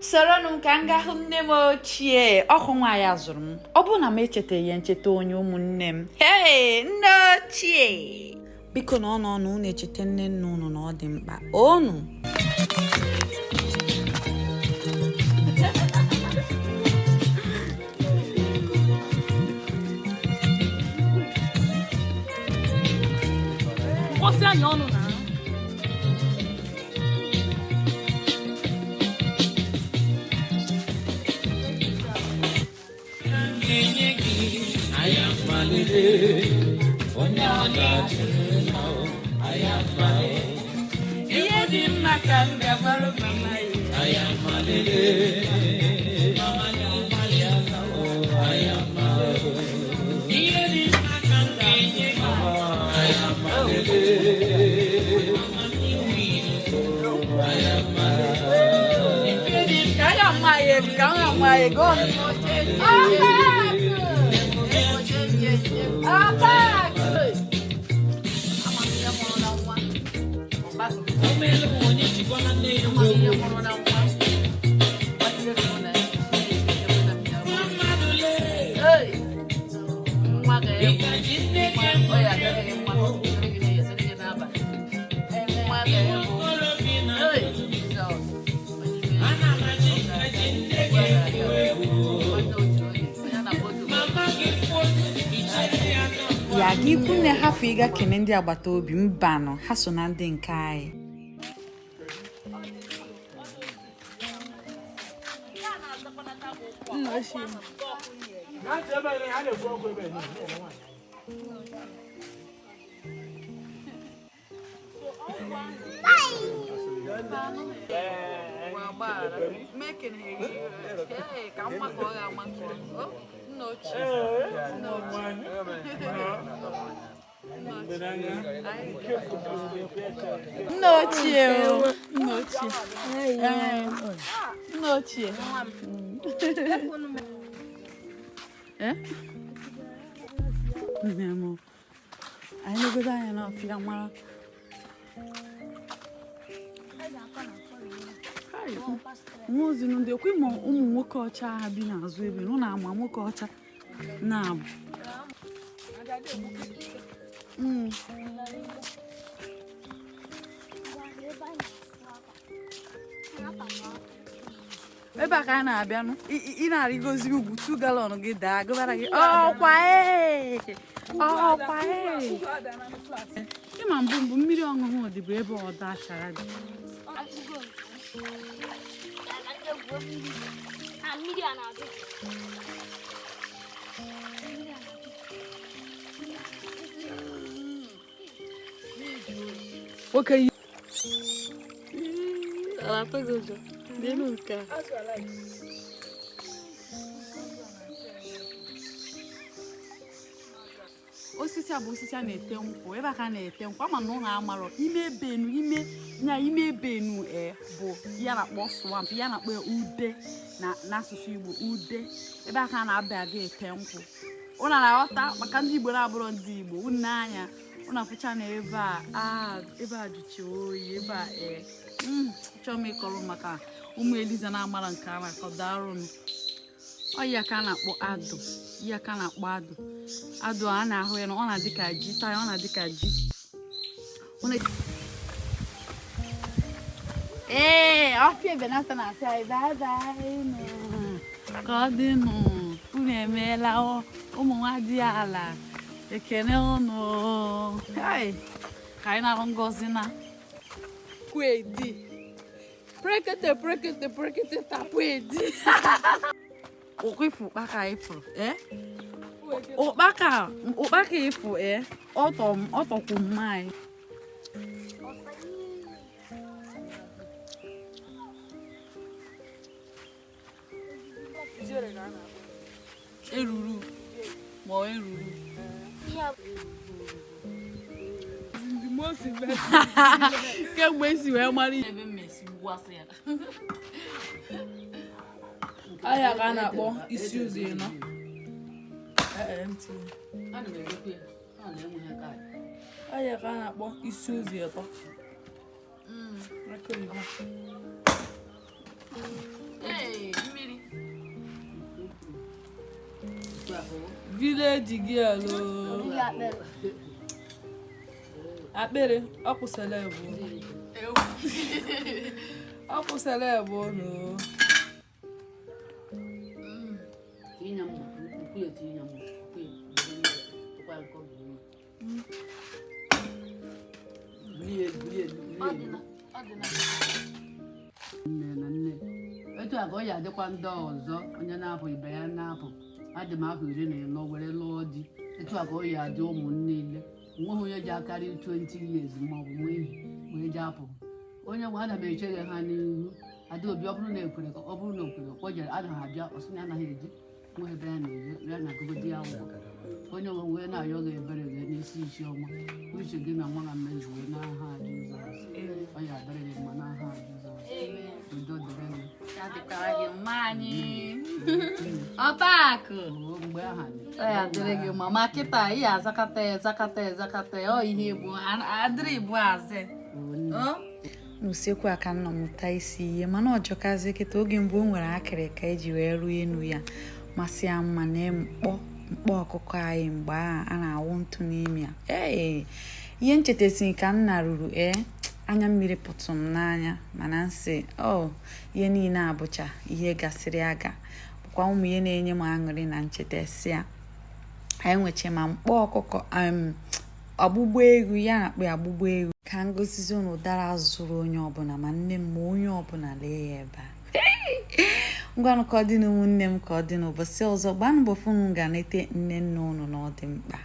Soronum kanga hunne m ochie ọkụ nwa ya zụrụ m ọ bụ na m echetaghị ya ncheta onye ụmụnne m nne ochie biko na ọnụ unu echeta nne nna unu na ọ dị mkpa onu kwụsị anya ọnụ na ihe dị mma ka m ga-agbarụ mama ya gị ikwu na hapụ ịga kene ndị agbata obi mba nọ ha so na ndị nke anyị Ochie. Nemo. Ai no go dai na figa mara. Mozi no de kwimo ụmụ nwoke ọcha ha bi n'azụ ebe no na ama nwoke ọcha na abụ. Ebe a ka a na-abịa nụ ị na-arịgozi ugwu 2 galọn gị daa gụbara gị ọkwa ịma mbụ mmiri ọṅụṅụ dị bụ ebe ọdọ achara dị nwoke yi osisi a bụ osisi a na-ete nkwụ ebe a ka na-ete nkwụ ama na ụlọ amarọ ime benu bụ ya na-akpọ swamp ya na-akpọ ude n'asụsụ Igbo ude ebe a ka na-abịa ga ete nkwụ ụlọ na-aghọta maka ndị Igbo na-abụrụ ndị Igbo unu anya ụlọ afụcha na ebe a jụchi oyi ebe a chọọ m ịkọrọ maka ụmụ Eliza na-amara nke a na-akọdarụ m ọya ka a na-akpọ adụ ya ka a na-akpọ adụ a na-ahụ ya na ọ na-adị ka ji taa ọ na-adị ka ji ọfịa ebenata na-asị anyị bye ka ọ dị nụ unu emeela ụmụ nwa dị ala ekene ụnụ ka anyị na-arụ ngozi na kwedi prekete takwedi ukwifu ụkpaka ifuru ụkpaka ifu ọtọkwu mmanyị eruru ma eruru kemgbe esi wee mara ebe mmesi gwasị ya ahịa ka a na-akpọ isi ụzọ ịnọ ahịa ka a na-akpọ isi ụzọ ịtọ village girl akpere ọkwụsịla ebo no etu a ka ọ ya adịkwa ndị ọzọ onye na-apụ ibe ya na-apụ adị m afọ 14 were lụọ di etu a ka ọ ya adị ụmụnne niile nweghị onye ji akarị 20 years ma ọ bụ wee ji apụ onye nwe ana m echere ha n'ihu Adaobi ọ bụrụ na ekwere ka ọ bụrụ na okwere ka o jere anaghị abịa ọsị na anaghị eji nwa ebe ya na-eje ya na agụgodi ya akwụkwọ onye nwe wee na-ayọ gị ebere gị n'isi Chioma uche gị na nwa na mmezuo n'aha Jizọs ọ ya adịrị gị mma n'aha Jizọs udo dịrị gị ọtakụ mgbe aha ya dịrị gị mama kịta ị azakata ọ ihe bụ adịrị bụ azị n'usekwu a ka nna mụta isi ihe mana ọjọkazi kịta oge mgbe o nwere akịrịka eji wee ruo enu ya masị ya mma na mkpọ ọkụkọ anyị mgbe a na-awụ ntụ n'ime ya ihe nchetasi ka nna ruru anya mmiri pụtụ m n'anya mana nsị ihe niile abụcha ihe gasịrị aga bụkwa ụmụ ihe na-enye m aṅụrị na nchetasi ya anyị nweche ma mkpọ ọkụkọ ọgbụgbọ egwu ya na-akpọ ya ọgbụgbọ egwu ka ngosizi unu dara zụrụ onye ọbụla ma nne m ma onye ọbụla lee ya ebe a ngwanụ ka ọ dị n'ụmụnne m ka ọ dị n'ụbọchị ọzọ gbanụ mbọ funu ga na-ete nne unu na ọ dị mkpa